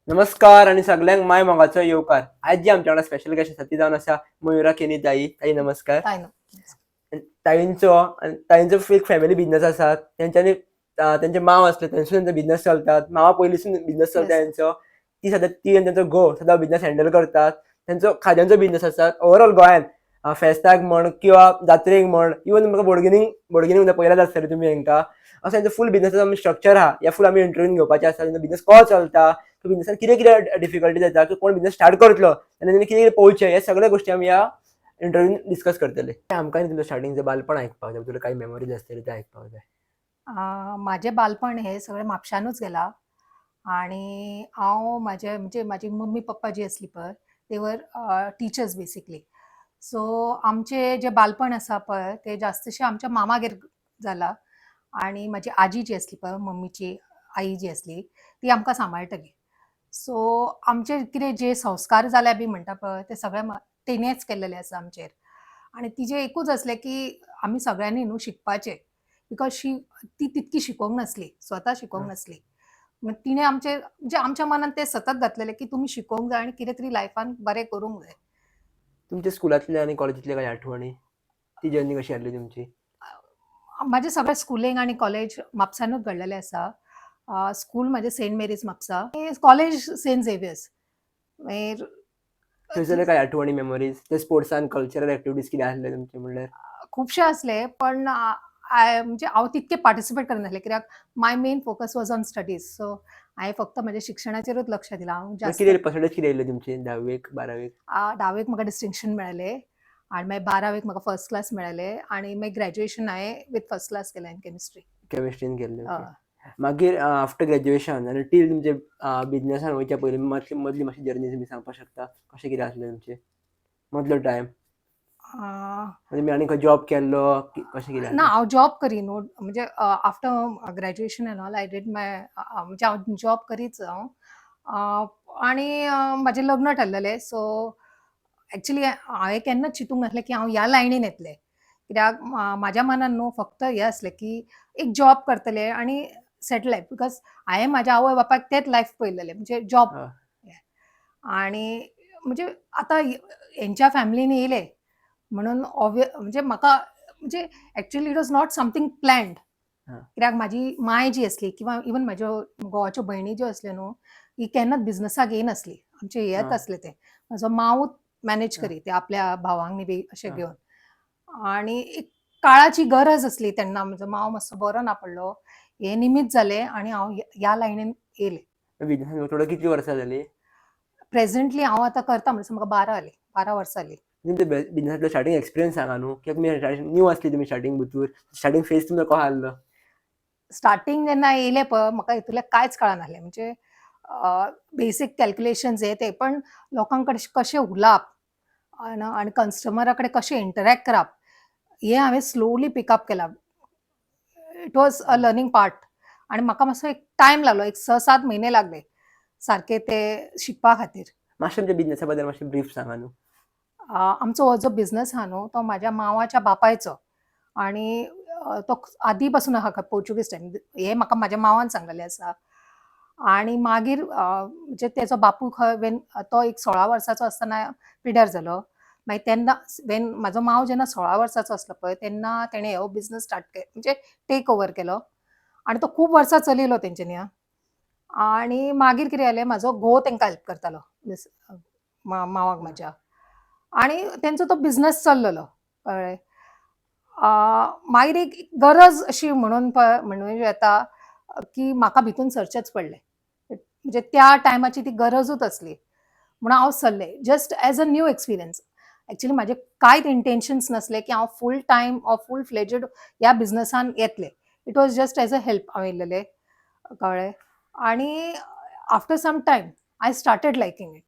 नमस्कार आणि सगळ्यांक माय मोगाचो येवकार. आज जी आमच्या वांगडा स्पेशल गेस्ट आसा ती जावन आसा मयुरा केनी ताई. ताई नमस्कार. काय नो ताईंचो एक फॅमिली बिझनेस आसा. तेंच्यांनी तेंचे मांव आसले थंयसून तेंचो बिझनेस चलतात. मांवा पयलींसून बिझनेस चलता येस तेंचो. ती आनी तेंचो घोव सदां बिझनेस हँडल करतात. तेंचो खाज्यांचो बिझनेस आसा. ओवरऑल गोंयांत फेस्ताक म्हण किंवा जात्रेक म्हण इवन म्हाका बोडगिनी पयल्याच आसतले तुमी हेंकां. असो तेंचो फूल बिझनेसाचो स्ट्रक्चर आहा. ह्या फूल आमी इंटरव्यून घेवपाचे आसा. तेंचो बिझनेस कसो चलता, बिझनेसान कितें कितें डिफिकल्टीज येता, की कोण बिझनेस स्टार्ट करतलो आनी तेणी कितें पळोवचें, हे सगळे गोश्टी आमी ह्या इंटरव्यून डिस्कस करतले. आमकां तुमचें स्टार्टिंगचें बालपण आयकपाक जाय, तुला काही मेमरीज असतली ते आयकपाक जाय. माझे बालपण हे सगळें म्हापशानूच गेलां आणि हांव म्हणजे म्हाजी मम्मी पप्पा जी आसली पळय दे वर टिचर्स बेसिकली. सो आमचें जें बालपण आसा पळय तें जास्तशें आमच्या मामागेर जालां आणि म्हाजी आजी जी आसली पळय मम्मीची आई जी आसली ती आमकां सांबाळटली. सो आमचे कितें जे संस्कार जाल्या बी म्हणटा पळय ते सगळे तेणेंच केल्लेले आसा आमचेर आणि तिजें एकूच आसलें की आमी सगळ्यांनी न्हू शिकपाचें. बिकॉज ती तितकी शिकोंक नासली, स्वता शिकोंक नासली. मग तिणे म्हणजे आमच्या मनात ते सतत घातलेले की तुम्ही शिकोंक जाय आणि कितें तरी लायफान बरें करूंक जाय. तुमच्या स्कुलांतले आनी कॉलेजींतले काही आठवणी, ती जर्नी कशी आसली तुमची? माझे सगळें स्कुलींग आणि कॉलेज म्हापसानूच घडलेलें आसा. स्कूल म्हजें Saint Mary's Mapusa, college Saint Xavier's. मागीर थंयसरले काही आठवणी, मेमरीज, ते स्पोर्ट्सान कल्चरल एक्टिविटीज कितें आसले तुमचे म्हणल्यार? खुबशे असले पण म्हणजे हांव तितके पार्टिसिपेट करनासलें कित्याक my main focus was on studies. So हांवें फक्त म्हज्या शिक्षणाचेरूच लक्ष दिलां. हांव जास्त कितें पर्संटेज कितें येयल्ले तुमचे 10वीक 12वीक? 10वीक म्हाका डिस्टिंक्शन मेळ्ळें आणि मागीर 12वीक म्हाका फर्स्ट क्लास मेळ्ळें आणि मागीर ग्रॅज्युएशन हांवें विथ फर्स्ट क्लास केलें इन केमिस्ट्री. केमिस्ट्रीन केल्ले. ओके. मागीर आफ्टर ग्रॅज्युएशन आनी टील तुमचे बिझनेसान वयच्या पयलीं मदली मातशी जर्नी तुमी सांगपाक शकता? कशें कितें आसलें तुमचें मदलो टायम? तुमी आनी खंय जॉब केल्लो, कशें कितें ना आसलें? हांव जॉब करी न्हू म्हणजे after graduation and all I did my म्हणजे हांव जॉब करीच हांव आणि म्हजें लग्न ठरलेलें. सो एक्चुअली हांवें केन्नाच चिंतूंक नासलें की हांव ह्या लायनीन येतलें. कित्याक म्हाज्या मनान न्हू फक्त हें आसलें की एक जॉब करतलें आणि सेटल लायफ. बिकॉज हांवें म्हाज्या आवय बापायक तेंच लायफ पळयल्लेलें म्हणजे जॉब. हय. आणि म्हणजे आतां हेंच्या फॅमिलीन येयलें म्हणून म्हणजे म्हाका म्हणजे actually it was not something planned. हां. कित्याक म्हाजी माय जी आसली किंवा इवन म्हाज्यो घोवाच्यो भयणी ज्यो आसल्यो न्हू ही केन्नाच बिझनसाक येयनासली. आमचे हेच हां. आसलें तें. म्हजो मांवूच मॅनेज हां. करी ते आपल्या भावांनी बी अशें हां. घेवन. आणि एक काळाची गरज आसली तेन्ना म्हजो मांव मातसो बरो ना पडलो. हें निमीत जालें आणि हांव ह्या लायनीन येयलें. बिझनसान टोटल कितलीं वर्सां जालीं? प्रेझेंटली हांव आतां करता म्हणसर म्हाका 12 वर्सां जालीं. तुमच्या बिझनसांतलो स्टार्टींग एक्सपिरियन्स सांगा न्हू, कित्याक तुमी न्यू आसली तुमी स्टार्टींग भितूर. स्टार्टींग फेज तुमचो कसो आसलो? स्टार्टिंग जेन्ना येयलें पळय म्हाका हितूंतलें कांयच कळनासलें. म्हणजे बेसीक कॅल्क्युलेशन्स हे ते पण लोकां कडेन कशें उलोवप आणि कस्टमरा कडेन कशें इंटरॅक्ट करप हें हांवें स्लोली पिकअप केलां. It was a learning part आणि म्हाका मातसो एक टायम लागलो. एक 6-7 म्हयने लागले सारके ते शिकपा खातीर. मातशें तुमच्या बिझनसा बद्दल मातशें ब्रीफ सांगा न्हू. आमचो हो जो बिझनस आहा न्हू तो म्हाज्या मांवाच्या बापायचो आणि तो आदी पासून आहा पोर्चुगीज टायम. हें म्हाका म्हाज्या मांवान सांगलेलें आसा. आणि मागीर म्हणजे तेजो बापूय तो एक 16 वर्साचो आसतना पिड्ड्यार जालो. मागीर तेन्ना म्हाजो मांव जेन्ना 16 वर्साचो आसलो पळय तेन्ना तेणें हो बिझनस स्टार्ट म्हणजे टेक ओव्हर केलो आणि तो खूब वर्सां चलिलो तेंच्यांनी आणि मागीर कितें जालें म्हाजो घोव तेंकां हेल्प करतालो मांवाक म्हाज्या आणि तेंचो तो बिझनस चल्ललो कळ्ळें. मागीर एक गरज अशी म्हणून येता की म्हाका भितून सरचेंच पडलें. म्हणजे त्या टायमाची ती गरजूच आसली. म्हणून हांव सरलें just as a new experience. Actually म्हाजे कांयच इंटेन्शन्स नासले की हांव full time or full fledged ह्या बिझनसान येतलें. It was just as a help हांव येयल्लेलें कळ्ळें. आणि after some time I started liking it.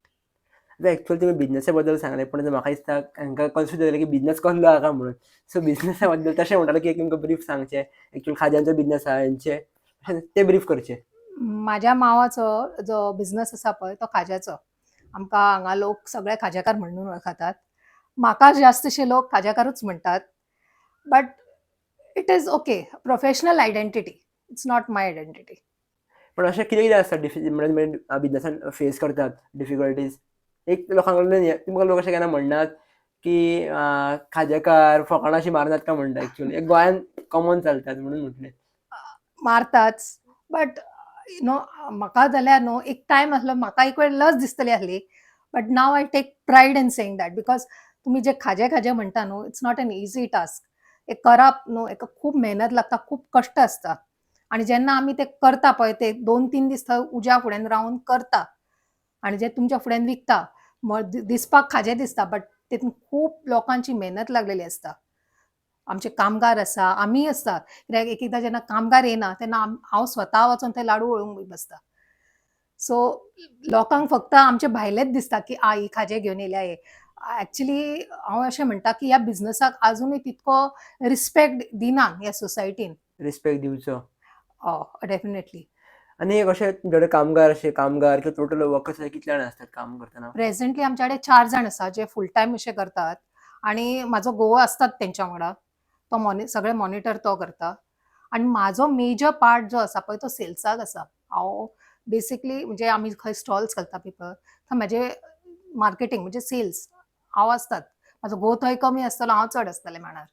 आतां एक्चुअली तुमी बिझनसा बद्दल सांगलें पण म्हाका दिसता हांकां कन्फ्यूज जालें की बिझनस कसलो आहा काय म्हणून. सो बिझनसा बद्दल तशें म्हणटालो की एक तुमकां ब्रीफ सांगचें. एक्चुअली खाज्यांचो बिझनस आहा हेंचे ते ब्रीफ करचें. म्हाज्या मांवाचो जो बिझनस आसा पळय तो खाज्याचो. आमकां हांगा लोक सगळे खाजेकार म्हणून वळखतात. म्हाका जास्तशे लोक खाजेकारूच म्हणटात. But it is okay. Professional identity. It's not my identity. पण अशें कितें कितें आसता म्हणजे बिजनसान फेस करतात डिफिकल्टीज? एक लोकां कडल्यान तुमकां लोक अशें केन्ना म्हणनात की खाजेकार फकाणां अशीं मारनात काय म्हणटा एक्चुअली एक गोंयान कॉमन चलतात म्हणून म्हटलें. मारताच बट यु नो म्हाका जाल्यार न्हू एक टायम आसलो म्हाका एक वेळ लज दिसतली आसली but now I take pride in saying that because तुम्ही जे खाजे खाजे म्हणटा न्हू it's not an easy task. एक करप न्हू हेका खूप मेहनत लागता खूप कश्ट असता आणि जेन्ना आमी ते करता पळय ते 2-3 दीस थंय उज्या फुड्यान रावन करता आणि जे तुमच्या फुड्यान विकता दिसपाक खाजे दिसता बट तेतून खूप लोकांची मेहनत लागलेली असता. आमचे कामगार आसा आमी आसता कित्याक एक एकदां जेन्ना कामगार येना तेन्ना हांव स्वता वचून ते लाडू वळोवंक बसता. सो लोकांक फक्त आमचे भायलेच दिसता की ही खाजे घेवन येयल्या हे. ॲक्चुअली हांव अशें म्हणटा की ह्या बिझनसाक अजुनूय तितको रिस्पेक्ट दिना ह्या सोसायटीन. रिस्पेक्ट दिवचो. डेफिनेटली. आनी एक अशें तुमचे कडेन कामगार किंवा टोटल वर्कर्स कितले जाण आसतात काम करतना? प्रेझेंटली आमच्या कडेन 4 जाण आसा जे फूल टायम अशे करतात आणि म्हाजो घोव आसतात तेंच्या वांगडा. तो सगळे मॉनिटर तो करता आणि म्हाजो मेजर पार्ट जो आसा पळय तो सेल्साक आसा. हांव बेसिकली म्हणजे आमी खंय स्टॉल्स घालता पळय थंय म्हाजे मार्केटिंग म्हणजे सेल्स हांव आसतात. म्हाजो घोव थंय कमी आसतलो हांव चड आसतलें मांडार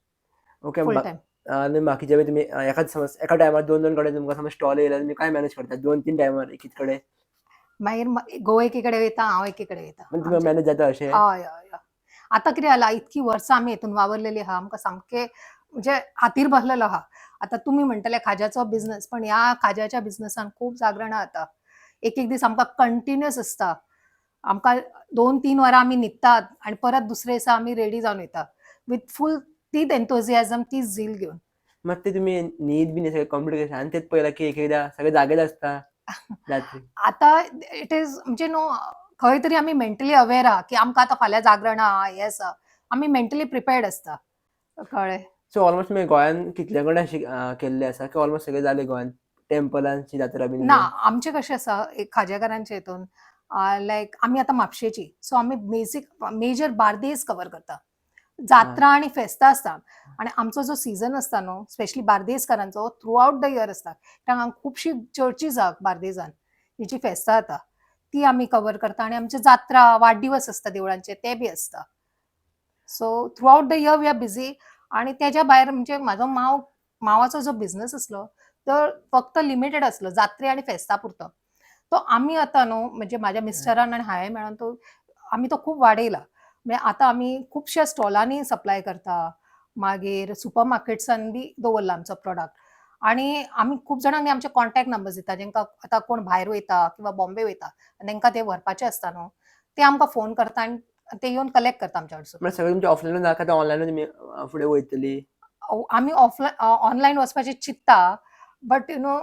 ओके. Full time. आनी बाकीचे वेळी तुमी एका टायमार 2-2 कडेन तुमकां समज स्टॉल येयला तुमी काय मॅनेज करतात? 2-3 टायमार एकीच कडेन? मागीर घोव एकीकडे वयता हांव एकीकडे वयता. म्हणजे तुमकां मॅनेज जाता अशें? हय हय हय. आतां कितें जाला इतकी वर्सां आमी हेतून वावरलेली आहा आमकां सामकें म्हणजे हातीर बसलेलो आहा. आतां तुमी म्हणटले खाज्याचो बिझनस पण ह्या खाज्याच्या बिझनसान खूब जागरणां जाता. एक एक दीस आमकां कंटिन्युअस आसता. आमकां 2-3 वरां आमी न्हिदतात आनी परत दुसरे दिसा आमी रेडी जावन वयता विथ फूल तीच एन्थुसियाझम तीच झील घेवन. मात ते तुमी न्हीद बीन सगळें कंप्लीट आनी तेच पळयला की एक एकदां सगळे जागेच आसता रात्री. आतां इट इज म्हणजे न्हू खंय तरी आमी मेंटली अवेअर आहा की आमकां आतां फाल्यां जागरण आहा हें आसा. आमी मेंटली प्रिपेर्ड आसता. कळ्ळें. सो ऑलमोस्ट तुमी गोंयान कितले कडेन अशें केल्लें आसा की ऑलमोस्ट सगळें जालें गोंयान? टेम्पलांची जात्रा बीन ना घेवन? आमचें कशें आसा एक खाजेकारांच्या हितून लायक आमी आतां म्हापशेची सो आमी मेजर बार्देस कवर करता. जात्रा आनी फेस्तां आसता आनी आमचो जो सीझन आसता न्हू स्पेशली बार्देसकारांचो थ्रू आवट द इयर आसता. कित्याक हांगा खुबशीं चर्चीज आहा बार्देजान जिची फेस्तां जाता. ती आमी कवर करता आनी आमचे जात्रा वाडदिवस आसता देवळांचे ते बी आसता. So throughout the year we are busy आणि त्याच्या भायर म्हणजे म्हाजो मांवाचो जो बिझनस आसलो तो फक्त लिमिटेड आसलो जात्रे आनी फेस्तां पुरतो. तो आमी आतां न्हू म्हणजे म्हाज्या मिस्टरान आनी हांवें मेळोन तो आमी तो खूब वाडयला. म्हणजे आतां आमी खुबश्या स्टॉलांनी सप्लाय करता. मागीर सुपर मार्केट्सान बी दवरला आमचो प्रॉडक्ट आणि आमी खूब जाणांक आमचे कॉन्टॅक्ट नंबर्स दिता जेंकां आतां कोण भायर वयता किंवा बॉम्बे वयता आनी तेंकां ते व्हरपाचें आसता न्हू ते आमकां फोन करता आनी ते येवन कलेक्ट करता आमच्या कडसून. म्हळ्यार सगळें तुमचें ऑफलायनूच आहा काय ऑनलायनूच तुमी फुडें वयतलीं? आमी ऑनलायन वचपाचें चिंतता बट यू नो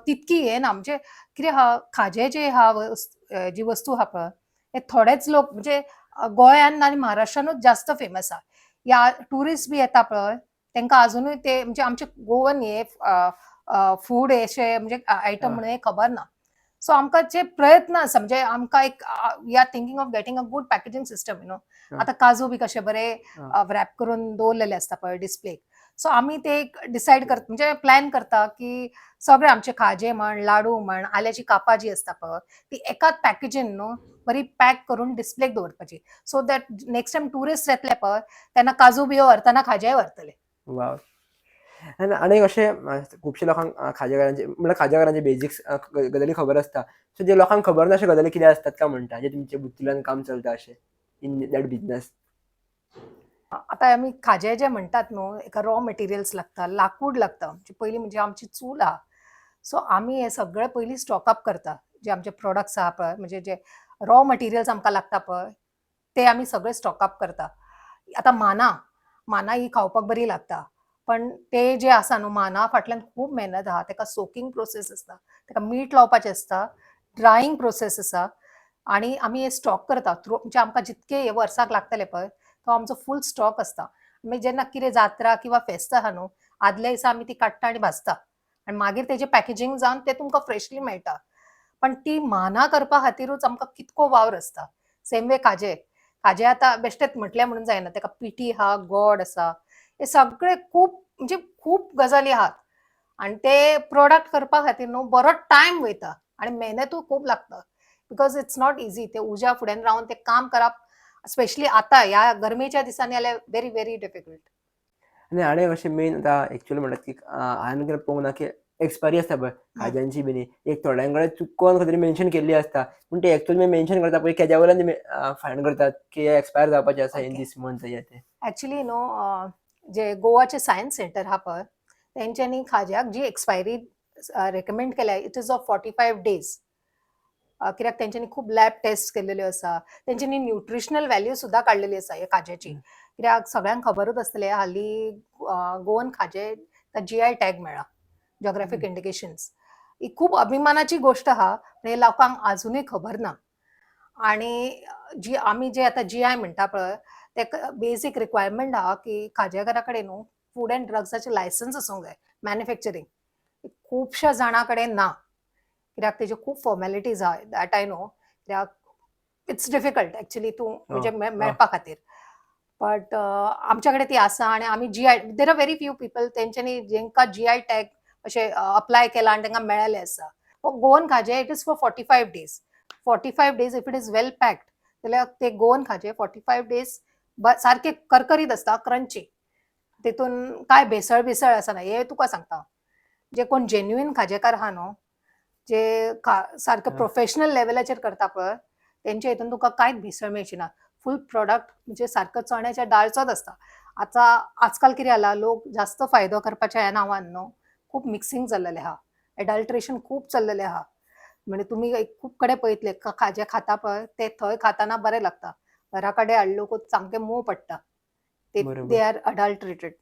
तितकी हें ना म्हणजे कितें आहा खाजें जें आहा जी वस्तू आहा पळय हे थोडेच लोक म्हणजे गोंयान आनी महाराष्ट्रानूच जास्त फेमस आहा. ह्या टुरिस्ट बी येता पळय तेंकां अजुनूय ते म्हणजे आमचे गोवन हे फूड अशे म्हणजे आयटम म्हणून हे खबर ना. सो आमकां जे प्रयत्न आसा म्हणजे आमकां एक we are thinking of getting a good packaging system you know. आतां काजू बी कशे बरे रॅप करून दवरलेले आसता पळय डिस्प्ले. सो आमी ते एक डिसायड करता म्हणजे प्लॅन करता की सगळे आमचे खाजे म्हण लाडू म्हण आल्याची कापां जी आसता पळय ती एकाच पॅकेजीन न्हू बरी पॅक करून डिस्प्लेक दवरपाची so that next time tourist येतले पळय तेन्ना काजू बियो व्हरतना खाजेय व्हरतले. वाव! आनी अशें खुबशे लोकांक खाजेकारांचे बेजिक्स गजाली खबर आसता. सो जे लोकांक खबर ना अशे गजाली कितें आसतात काय म्हणटा जे तुमचे बुद्दील्यान काम चलता अशें इन दॅट बिझनस? आता आमी खाजे जे म्हणटात न्हू एका रॉ मटेरियल्स लागता लाकूड लागता म्हणजे पयलीं म्हणजे आमची चूल आहा. सो आमी हे सगळे पयलीं स्टॉक अप करता जे आमचे प्रॉडक्ट्स आहा पळय म्हणजे जे रॉ मटेरियल्स आमकां लागता पळय ते आमी सगळे स्टॉक अप करता. आतां माना ही खावपाक बरी लागता. पण ते जे आसा न्हू माना फाटल्यान खूब मेहनत आहा. तेका सोकिंग प्रोसेस आसता. तेका मीठ लावपाचें आसता. ड्रायिंग प्रोसेस आसा आणि आमी हे स्टॉक करता म्हणजे आमकां जितके हे वर्साक लागतले पळय तो आमचो फूल स्टॉक आसता. मागीर जेन्ना कितें जात्रा किंवा फेस्त आहा न्हू आदल्या दिसा आमी ती काडटा आनी भाजता आनी मागीर तेजें पॅकेजिंग जावन तें तुमकां फ्रेशली मेळटा. पण ती माना करपा खातीरूच आमकां कितको वावर आसता. सेम वे खाजें आतां बेश्टेच म्हटलें म्हणून जायना तेका पिठी आहा, गोड आसा. हे सगळे खूब गजाली आहात आनी ते प्रॉडक्ट करपा खातीर न्हू बरो टायम वयता. आणि मेहनतूय खूप लागतं. Because it's not easy. ते उज्या फुड्यान रावन ते काम करप, स्पेशली आता ह्या गरमेच्या दिसांनी जाल्यार व्हेरी व्हेरी डिफिकल्ट. आनी अशें मेन आतां एक्चुअली म्हणटात की हांवें कितें पळोवंक ना की एक्सपायरी आसता पळय खाज्यांची बी न्ही, एक थोड्यां कडेन चुकोन खंय तरी मेन्शन केल्ली आसता. पूण ते एक्चुअली मेन्शन करता पळय तेज्या वयल्यान तेमी फायन करतात की हे एक्सपायर जावपाचें आसा इन ओके. दीस मंथ हें तें. ॲक्चुअली जे गोवाचे सायन्स सेंटर आहा पळय, तेंच्यांनी खाज्याक जी एक्सपायरी रेकमेंड केल्या, इट इज ऑफ 45 डेज. कित्याक तेंच्यांनी खूब लॅब टेस्ट केल्लेल्यो आसा. तेंच्यांनी न्यूट्रिशनल व्हॅल्यू सुद्दां काडलेली आसा ह्या खाज्याची. कित्याक सगळ्यांक खबरूच आसतलें हालीं गोवन खाजें GI टॅग मेळ्ळा, जिओग्राफीक इंडिकेशन्स. ही खूब अभिमानाची गोश्ट आहा, पूण हे लोकांक अजुनूय खबर ना. आणि जी आमी जे आतां GI म्हणटा पळय, तेका बेसीक रिक्वायरमेंट आहा की खाजेकारा कडेन फूड एंड ड्रग्साचें लायसन्स आसूंक जाय, मॅन्युफॅक्चरींग. खुबश्या जाणां कडेन ना. कित्याक तेज्यो खूब फॉर्मेलिटीज आहा दॅट आय नो. कित्याक इट्स डिफिकल्ट ॲक्चुअली तूं म्हणजे मेळपा खातीर. बट आमच्या कडेन ती आसा आणि आमी GI there are very few people तेंच्यांनी जेंकां GI टॅग अशें अप्लाय केला आनी तांकां मेळ्ळेलें आसा. गोवन खाजें it is for 45 days. 45 days if it is well packed जाल्यार ते गोवन खाजें 45 डेज सारकें करकरीत आसता, क्रंची. तितून कांय भेसळ-बिसळ आसना. हे तुका सांगता हांव. जे कोण जेन्युइन खाजेकार आहा न्हू, जे सारके हां. प्रोफेशनल लेव्हलाचेर करता पळय, तेंचे हितून तुका कांयच भेसळ मेळची ना. फूल प्रॉडक्ट म्हणजे सारको चण्याच्या डाळचोच आसता. आतां आजकाल कितें जालां, लोक जास्त फायदो करपाच्या ह्या नांवान न्हू खूब मिक्सिंग जाल्लेलें आहा. एडल्ट्रेशन खूब चल्लेलें आहा. म्हणजे तुमी खूब कडेन पळयतले खाजें खाता पळय, ते थंय खाताना बरें लागता. घरा कडेन हाडलोकूच सामकें मोव पडटा. दे बरोबर. Are adulterated.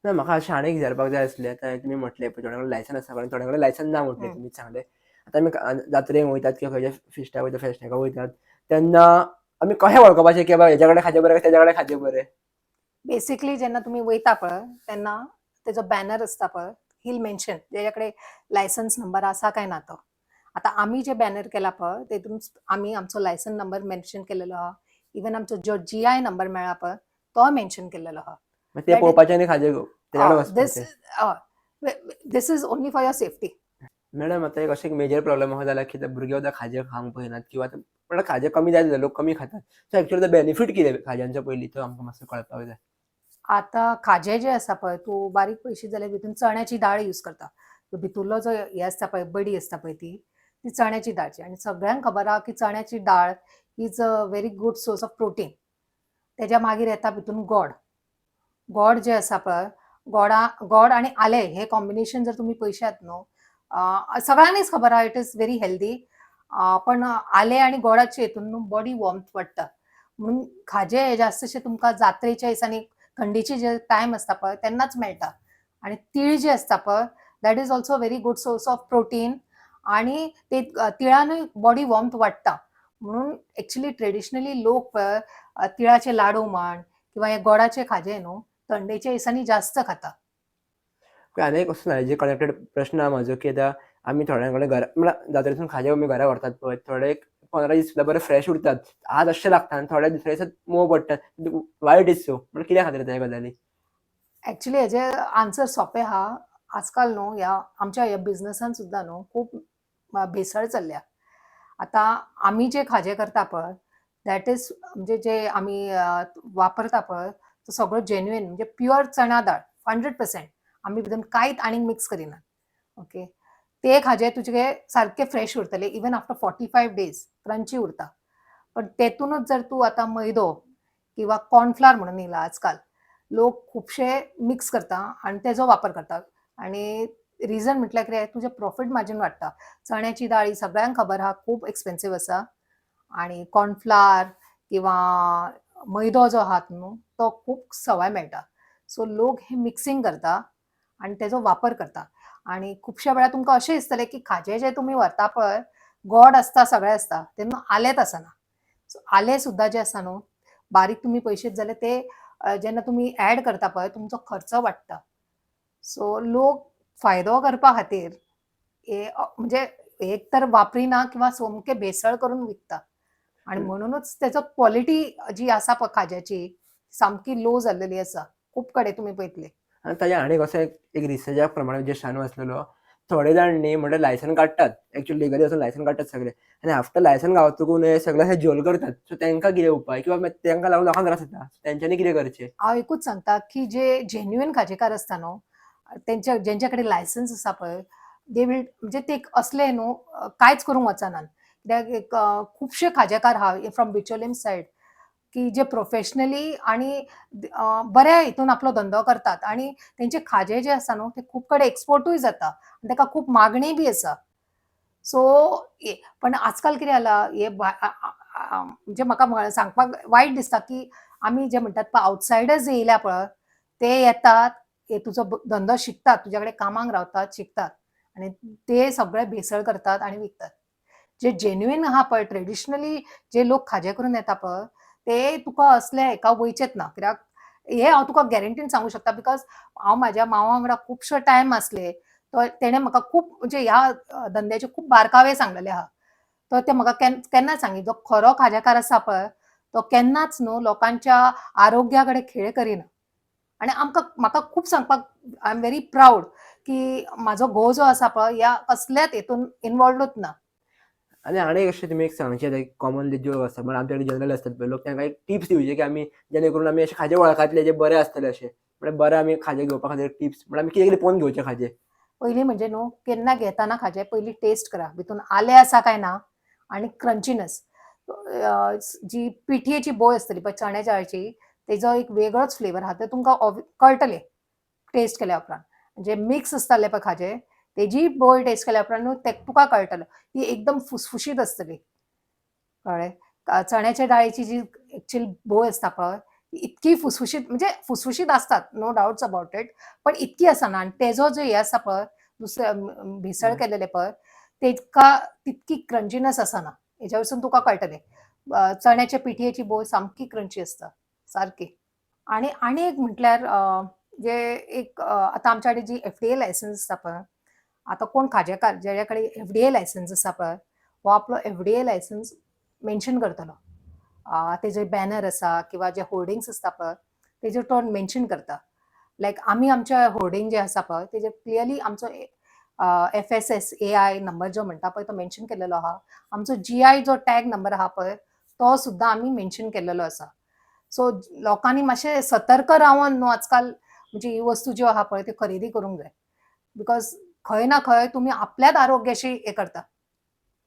ना म्हाका अशें आनीक विचारपाक जाय आसलें. आतां तुमी म्हटलें पळय थोड्या कडेन लायसन आसा थोड्या कडेन लायसन ना म्हटलें तुमीच सांगलें. आतां आमी जात्रेक वयतात किंवा खंयच्या फिस्टाक वयतात, फेस्ताक वयतात, तेन्ना आमी कशें वळखपाचें की बाबा हेच्या कडेन खाजें बरें तेच्या कडेन खाजें बरें? बेसिकली जेन्ना तुमी वयता पळय, तेन्ना तेजो बॅनर आसता पळय, हील मेन्शन तेजे कडेन लायसन्स नंबर आसा काय ना तो. आतां आमी जे बॅनर केला पळय, तेतून आमी आमचो लायसन नंबर मेन्शन केलेलो आहा. इवन आमचो जो GI नंबर मेळ्ळा पळय, तो मेन्शन केलेलो आहा. मागीर ते दॅट इज पळोवपाचें आनी खाजें तेच्या कडेन दिस वचपाचें. This is only for your safety. Madam आतां एक अशें मेजर प्रॉब्लेम असो जाला की भुरगे सुद्दां खाजें खावंक पळयनात किंवा म्हणल्यार खाजें कमी जायत लोक कमी खातात. सो एक्चुअली तो बेनिफीट कितें खाज्यांचो पयलीं तो आमकां मातसो कळपाक जाय. आता खाजें जें आसा पळय, तूं बारीक पयशी जाल्यार भितून चण्याची डाळ यूज करता. तो भितुरलो जो हे आसता पळय, बडी आसता पळय ती चण्याची डाळची. आनी सगळ्यांक खबर आहा की चण्याची डाळ is a very good source of protein. तेज्या मागीर येता भितून गोड. गोड जे आसा पळय, गोड आनी आलें हे कॉम्बिनेशन जर तुमी पळयशात न्हू, सगळ्यांनीच खबर आहा इट इज व्हेरी हेल्दी. पण आलें आनी गोडाचे हितून न्हू बॉडी वॉर्मथ वाडटा. म्हणून खाजें हे जास्तशे तुमकां जात्रेच्या दिसांनी थंडीचे जे टायम आसता पळय तेन्नाच मेळटा. आनी तीळ जे आसता पळय, that is also very good source of protein. आनी ते तिळानूय बॉडी वॉर्मथ वाडटा. म्हणून एक्चुअली ट्रेडिशनली लोक पळय तिळाचे लाडू म्हण किंवा हे गोडाचे खाजें न्हू थंडेच्या दिसांनी जास्त खाता. आनी एक असो जे कनेक्टेड प्रश्न आहा म्हाजो की आतां आमी थोड्यां कडेन घरा म्हळ्यार जात्रेसून खाजें आमी घरा व्हरतात पळय, थोडे 15 दीस सुद्दां बरे फ्रेश उरतात. आज अशें लागता आनी थोड्या दुसऱ्या दिसा मोव पडटात. Why it is so? म्हळ्यार कित्याक खातीर ते गजाली? ॲक्चुअली हेजे आन्सर सोंपें आहा. आजकाल न्हू आमच्या ह्या बिझनसान सुद्दां न्हू खूब भेसळ चल्ल्या. आतां आमी जे खाजें करता पळय, दॅट इज म्हणजे जे आमी वापरता पळय, तो सगळो जेन्युइन म्हणजे प्युअर चणा डाळ 100%. आमी भितून कांयच आनीक मिक्स करिनात. ओके. ते खाजें तुजे सारके फ्रेश उरतले इवन आफ्टर 45 डेज क्रंची उरता. पण तेतूनच जर तूं आतां मैदो किंवा कॉर्नफ्लोर म्हणून येयला आजकाल. लोक खुबशे मिक्स करता आनी तेजो वापर करता. आनी रिझन म्हटल्यार कितें तुजें प्रॉफीट मार्जीन वाडटा. चण्याची डाळ ही सगळ्यांक खबर आहा खूब एक्सपेन्सिव्ह आसा. आनी कॉर्नफ्लोर किंवा मैदो जो आहात न्हू तो खूब सवाय मेळटा. सो लोक हे मिक्सिंग करता आनी तेजो वापर करता. आनी खुबश्या वेळार तुमकां अशें दिसतलें की खाजें जें तुमी व्हरता पळय, गोड आसता सगळें आसता, तेन्ना आलेंच आसना. सो आलें सुद्दां जें आसा न्हू, बारीक तुमी पळयशीत जाल्यार ते जेन्ना तुमी ॲड करता पळय तुमचो खर्च वाडटा. सो लोक फायदो करपा खातीर म्हणजे एक तर वापरिना किंवा सोमके भेसळ करून विकता. आनी म्हणूनच तेजो क्वॉलिटी जी आसा पळय खाज्याची सामकी लो जाल्लेली आसा. खूब कडेन तुमी पळयतले. आनी ताजें आनीक असो एक रिसर्चा प्रमाणे जे शान वाचलेलो थोडे जाण न्ही म्हणजे लायसन काडटात, एक्चुअली लिगली वचून लायसन काडटात सगळे आनी आफ्टर लायसन गावतकून हे सगळे अशे झोल करतात. सो तांकां कितें उपाय किंवा तांकां लागून लोकांक त्रास जाता. तेंच्यांनी कितें करचें? हांव एकूच सांगता की जे जेन्युइन खाजेकार असता न्हू, जेंच्या कडेन लायसन्स आसा पळय, दे वील म्हणजे ते असले न्हू कांयच करूंक वचनात. कित्याक खुबशे खाजेकार आहा फ्रॉम बिचोलीम सायड की जे प्रोफेशनली आणि बऱ्या हितून आपलो धंदो करतात आणि तेंचे खाजे जे आसा न्हू ते खूब कडेन एक्सपोर्टूय जाता आनी ताका खूब मागणी बी आसा. सो पण आजकाल कितें जाला हे म्हणजे म्हाका सांगपाक वायट दिसता की आमी जे म्हणटात पळय आवटसायडर्स येयल्या पळय, ते येतात, हे तुजो धंदो शिकतात, तुज्या कडेन कामाक रावतात, शिकतात आनी ते सगळे भेसळ करतात आनी विकतात. जे जेन्युइन आहा पळय ट्रेडिशनली जे लोक खाजें करून येता पळय, ते तुका असले हेका वयचेच ना. कित्याक हे हांव तुका गॅरंटीन सांगूं शकता बिकॉज हांव म्हाज्या मांवा वांगडा खुबशे टायम आसले. तेणें म्हाका खूब म्हणजे ह्या धंद्याचे खूब बारकावे सांगलेले आहा. तर ते म्हाका केन्नाच सांगी जो खरो खाजेकार आसा पळय, तो केन्नाच न्हू लोकांच्या आरोग्या कडेन खेळ करिना. आनी म्हाका खूब सांगपाक आय एम व्हेरी प्राउड की म्हाजो घोव जो आसा पळय ह्या कसल्याच हितून इन्वॉल्वूच ना. आणि अशें तुमी एक सांगचें लायक कॉमनली ज्यो आसा म्हणजे आमचे कडेन जनरल असतात पळय लोक तांकां एक टिप्स दिवचे की आमी जेणे करून आमी अशे खाजे वळखातले जे बरे आसतले अशे. म्हणजे बरे आमी खाजे घेवपा खातीर टिप्स म्हणजे आमी कितें कितें पळोवन घेवचे खाजे? पयलीं म्हणजे न्हू केन्ना घेताना खाजें पयलीं टेस्ट करा. भितून आलें आसा काय ना आनी क्रंचीनेस. जी पिठयेची बोय आसतली पळय चण्याच्या दाळची, तेजो एक वेगळोच फ्लेवर आहा. तें तुमकां कळटलें टेस्ट केल्या उपरांत. म्हणजे मिक्स आसताले पळय खाजें, तेजी बोय टेस्ट केल्या उपरांत न्हू तुका कळटलें. ती एकदम फुसफुशीत आसतली. कळ्ळें? चण्याच्या डाळीची जी एक्चुअल बोय आसता पळय, ती इतकी फुसफुशीत म्हणजे फुसफुशीत असतात, नो डाउट्स अबाउट इट. पण इतकी आसना आनी तेजो जो हे आसा पळय, दुसरे भेसळ केलेले पळय, तेका तितकी क्रंचीनेस आसना. हेच्या वरसून तुका कळटलें. चण्याच्या पिठयेची बोय सामकी क्रंची आसता, सारकी. आनी एक म्हटल्यार जे एक आतां आमच्या कडेन जी FDA लायसन्स आसा पळय, आतां कोण खाजेकार जेच्या कडेन FDA लायसन्स आसा पळय, हो आपलो FDA लायसन्स मेन्शन करतलो. तेजे बॅनर आसा किंवा जे होर्डिंग्स आसता पळय, तेजेर तो मेन्शन करता. लायक आमी आमच्या होर्डिंग जे आसा पळय, तेजेर क्लियरली आमचो FSSAI नंबर जो म्हणटा पळय तो मेन्शन केलेलो आहा. आमचो GI जो टॅग नंबर आहा पळय, तो सुद्दां आमी मेन्शन केलेलो आसा. सो लोकांनी मातशें सतर्क रावन न्हू आजकाल म्हणजे ही वस्तू ज्यो आहा पळय त्यो खरेदी करूंक जाय. बिकॉज खंय ना खंय तुमी आपल्याच आरोग्याशी हे करता.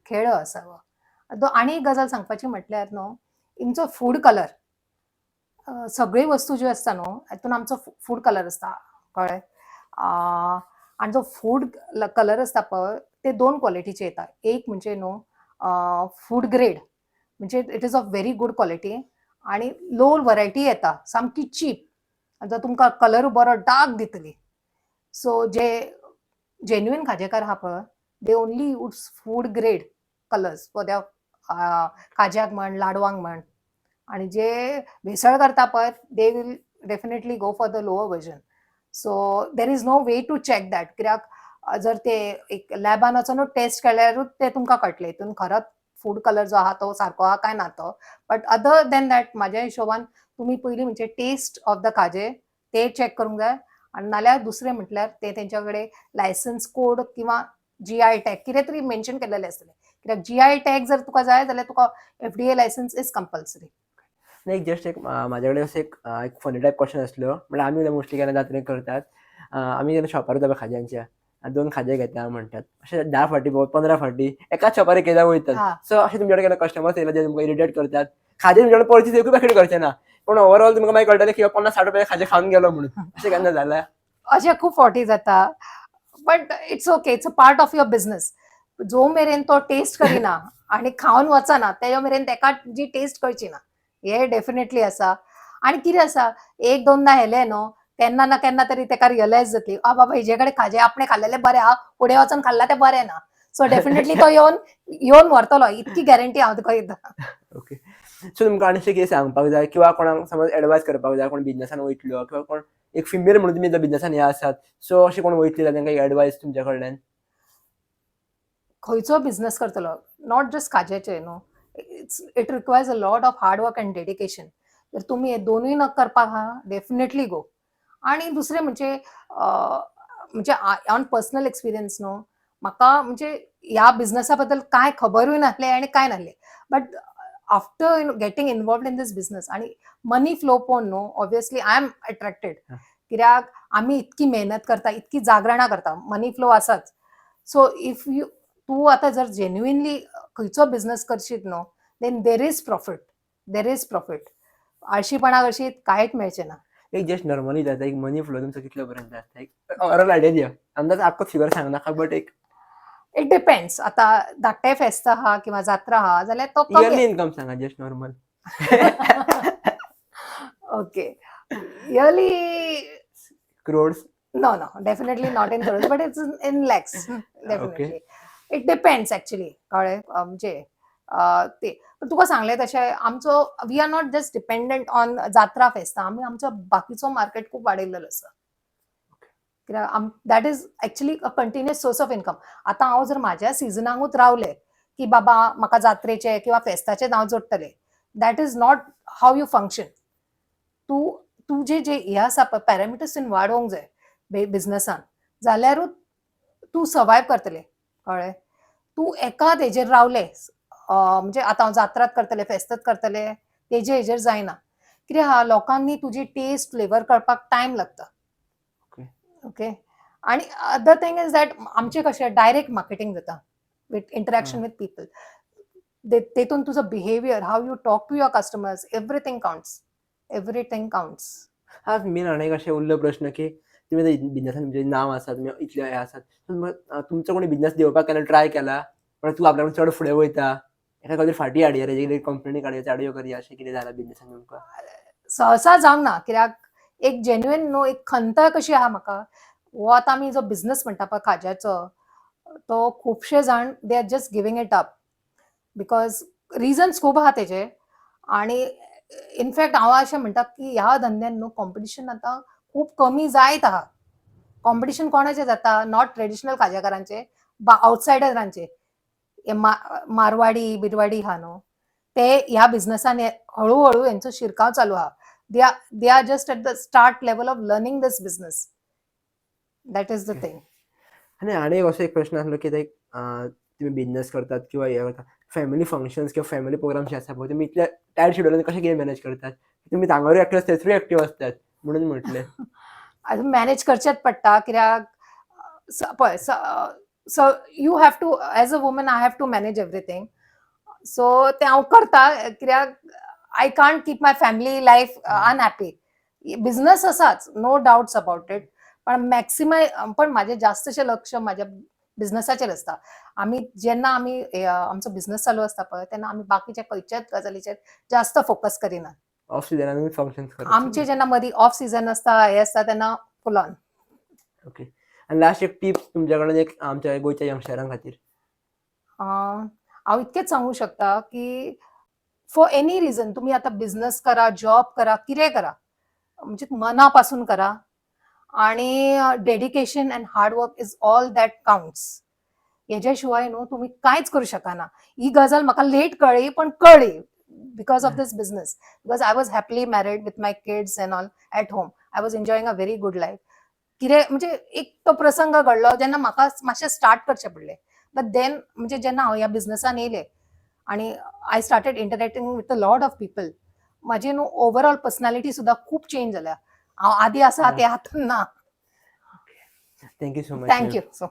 खेळ आसा हो. आनी एक गजाल सांगपाची म्हटल्यार न्हू, तुमचो फूड कलर सगळी वस्तू ज्यो आसता न्हू, हातून आमचो फूड कलर आसता, कळ्ळें? आनी जो फूड कलर आसता पळय, ते 2 क्वॉलिटीचे येता. एक म्हणजे न्हू फूड ग्रेड म्हणजे it is of very good quality आनी लो व्हरायटी येता, सामकी चीप. जो तुमकां कलर बरो डार्क दितली. सो जे जेन्युइन खाजेकार आहा पळय, they only use food grade colours for their खाज्याक म्हण, लाडवांक म्हण. आनी जे भेसळ करता पळय, they will definitely go for the lower version. So there is no way to check that. कित्याक जर ते एक लॅबान वचून टेस्ट केल्यारूच ते तुमकां कळटलें. हितून खरोच फूड कलर जो आहा तो सारको आहा काय ना तो. बट अदर दॅन दॅट म्हाज्या हिशोबान तुमी पयलीं म्हणजे टेस्ट ऑफ द खाजें ते चॅक करूंक जाय. आनी नाल्यार दुसरें म्हटल्यार ते तेंच्या कडेन लायसन्स कोड किंवा GI टॅग कितें तरी मेन्शन केलेलें आसतलें. कित्याक GI टॅग जर तुका जाय जाल्यार तुका FDA लायसन्स इज कंपल्सरी. नाही जस्ट एक माझ्याकडे असं एक फनी टाईप क्वेश्चन असलो म्हणजे आम्ही मोस्टली केन्ना जात्रेक करतात आमी जेन्ना शॉपार वयता पळय खाज्यांच्या 2 खाजे घेता म्हणटात अशे 10 फाटी 15 फाटी एकाच शॉपार एकएकदां वयतात हां. सो अशें तुमचे कडेन केन्ना कस्टमर्स येयले जे तुमकां इरिटेट करतात खाजे तुमचे कडेन पळयत एकूच पॅकेट करचे ना पूण ओवरऑल तुमकां मागीर कळटलें की 50-60 रुपया खाजे खावन गेलो म्हणून अशें केन्ना जालां? अशें खूब फावटी जाता. But it's okay, it's a part of your business. जो मेरेन तो टेस्ट करिना आनी खावन वचना तेज्या मेरेन तेका जी टेस्ट कळची ना. हे डेफिनेटली आसा. आनी कितें आसा, एक दोनदां येलें न्हू, केन्ना ना केन्ना तरी तेका रियलायज जातली, बाबा हेजे कडेन खाजें आपणें खाल्लेलें बरें आहा, फुडें वचून खाल्ला तें बरें ना. सो डेफिनेटली तो येवन व्हरतलो. इतकी गॅरंटी हांव तुका दिता. ओके. सो तुमकां आनी अशें कितें सांगपाक जाय किंवा कोणाक समज एडवायस करपाक जाय कोण बिझनसान वयतलो किंवा कोण एक फिमेल म्हणून तुमी बिझनसान हे आसात सो अशें कोण वयतली जाल्यार तांकां एडवायस तुमच्या कडल्यान? खंयचो बिझनेस करतलो, नॉट जस्ट खाज्याचे न्हू. It requires a lot of hard work end dedication. जर तुमी हे दोनूय नग करपाक आहा, डेफिनेटली गो. आनी दुसरें म्हणजे ऑन पर्सनल एक्सपिरियन्स न्हू, म्हाका म्हणजे ह्या बिझनसा बद्दल काय खबरूय नासले आनी काय नासले. But after getting involved in this business आणि मनी फ्लो पळोवन न्हू ऑब्वियसली आय एम अट्रॅक्टेड. हा. कित्याक आमी इतकी मेहनत करता, इतकी जागरणां करता, मनी फ्लो आसाच. सो इफ तूं आतां जर जेन्युइनली खंयचो बिझनस करशीत न्हू then there is profit. There is profit. आळशीपणा करशीत कांयच मेळचें ना. एक जस्ट नॉर्मली जाता एक मनी फ्लो तुमचा कितल्या पर्यंत असता एक ओवरऑल आयडिया दिया अंदाज आख्खो फिगर सांग नाका बट एक इट डिपेंड्स. आता धाकटे फेस्त आहा किंवा जात्रा आहा जाल्यार तो कमी. इयरली इन्कम सांगा just normal. Okay. Yearly crores. no, definitely not in crores, but it's in lakhs. Definitely. Okay. It depends actually. कळ्ळें? म्हणजे ते पण तुका सांगलें तशें आमचो we are not just dependent on जात्रा फेस्त. आमी आमचो बाकीचो मार्केट खूब वाडयल्लो आसा. कित्याक that is actually a continuous source of income. आतां हांव जर म्हाज्या सिजनाकूच रावलें की बाबा म्हाका जात्रेचे किंवा फेस्ताचे हांव जोडटलें, that is not how you function. तुजे जे हे आसा पळय पॅरामिटर्स वाडोवंक जाय बिझनसान जाल्यारूच तूं सर्वायव करतलें. कळ्ळें? तूं एकाच हेजेर रावलें म्हणजे आतां हांव जात्रात करतलें, फेस्तच करतलें तेजे हेजेर जायना. कित्याक आहा लोकांनी तुजी टेस्ट फ्लेवर कळपाक टायम लागता. Okay. ओके. आणि अदर थिंग इज दॅट आमचें कशें डायरेक्ट मार्केटिंग जाता विथ इंटरॅक्शन विथ पीपल. तेतून तुजो behaviour, how you talk to your customers, everything counts. Everything counts. हा मेन आनी एक अशें उरलो प्रश्न की तुम्ही बिझनेसान म्हणजे नाव आसा तुम्ही इतले हे आसात तुमचो कोणी बिझनेस देंवपाक केला ट्राय केला पण तूं आपल्याकडे चड फुडें वयता एका खंय फाटी हाडया रे कंपनी काडया चाडयो करया अशें कितें जालां बिझनेसान तुमकां? सहसा जावंक ना. कित्याक एक जेन्युइन न्हू एक खंत कशी आहा म्हाका हो आतां आमी जो बिझनस म्हणटा पळय खाज्याचो तो खुबशे जाण they are just giving it up because reasons खूब आहा तेजे. आणि इनफॅक्ट हांव अशें म्हणटा की ह्या धंद्यान न्हू कॉम्पिटिशन आतां खूब कमी जायत आहा. कॉम्पिटिशन कोणाचें जाता? नॉट ट्रेडिशनल खाजेकारांचे, आउटसायडरांचे. मारवाडी बिरवाडी आहा न्हू ते ह्या बिझनसान हळू हेंचो शिरकाव चालू आहा. They are just at the start level of learning this business. That is the thing. आणि एक असो एक प्रश्न आसलो की तुम्ही बिझनेस करतात किंवा हे करतात फॅमिली फंक्शन्स किंवा फॅमिली प्रोग्राम्स जे आसा पळय तुम्ही इतल्या टायट शेड्यूलान कशें कितें मॅनेज करतात? तुम्ही हांगारूय एक्टिव्ह आसतात थंयसरूय एक्टिव्ह असतात म्हणून म्हटलें. मॅनेज करचेच पडटा कित्याक पळय so you have to as a woman I have to manage everything. So ते हांव करता कित्याक I can't keep my family life unhappy. Business आसाच नो डाउट्स अबाउट इट पण पण माझे जास्तशे लक्ष माझ्या बिझनसाचेर आसता. जेन्ना आमी आमचो बिझनस चालू आसता पळय तेन्ना आमी बाकीच्या खंयच्याच गजालीचेर जास्त फोकस करिनात. ऑफ सिजनानूय फंक्शन्स करतात. आमचे जेन्ना मदीं ऑफ सीझन आसता हे आसता तेन्ना फुल ऑन. ओके. आणि लास्ट एक टिप्स तुमच्या कडल्यान एक आमच्या गोंयच्या यंगस्टरां खातीर. हांव इतकेंच सांगू शकता की फॉर एनी रिझन तुम्ही आता बिझनेस करा, जॉब करा, कितेंय करा म्हणजे मनापासून करा आणि dedication and hard work is all that counts. हेज्या शिवाय न्हू तुम्ही कांयच करू शकना. ही गजाल म्हाका लेट कळ्ळी पण कळ्ळी because of this business. Because I was happily married with my kids and all at home. I was enjoying a very good life. कितें म्हणजे एक तो प्रसंग घडलो जेन्ना म्हाका मातशें स्टार्ट करचें पडलें. बट देन म्हणजे जेन्ना हांव ह्या बिझनसान येयलें आणि I started interacting with a lot of people माझी न्हू ओवरऑल पर्सनॅलिटी सुद्धा खूप चेंज जाल्या. हांव आदी आसा ते आतां ना. Thank you so much. Thank you. So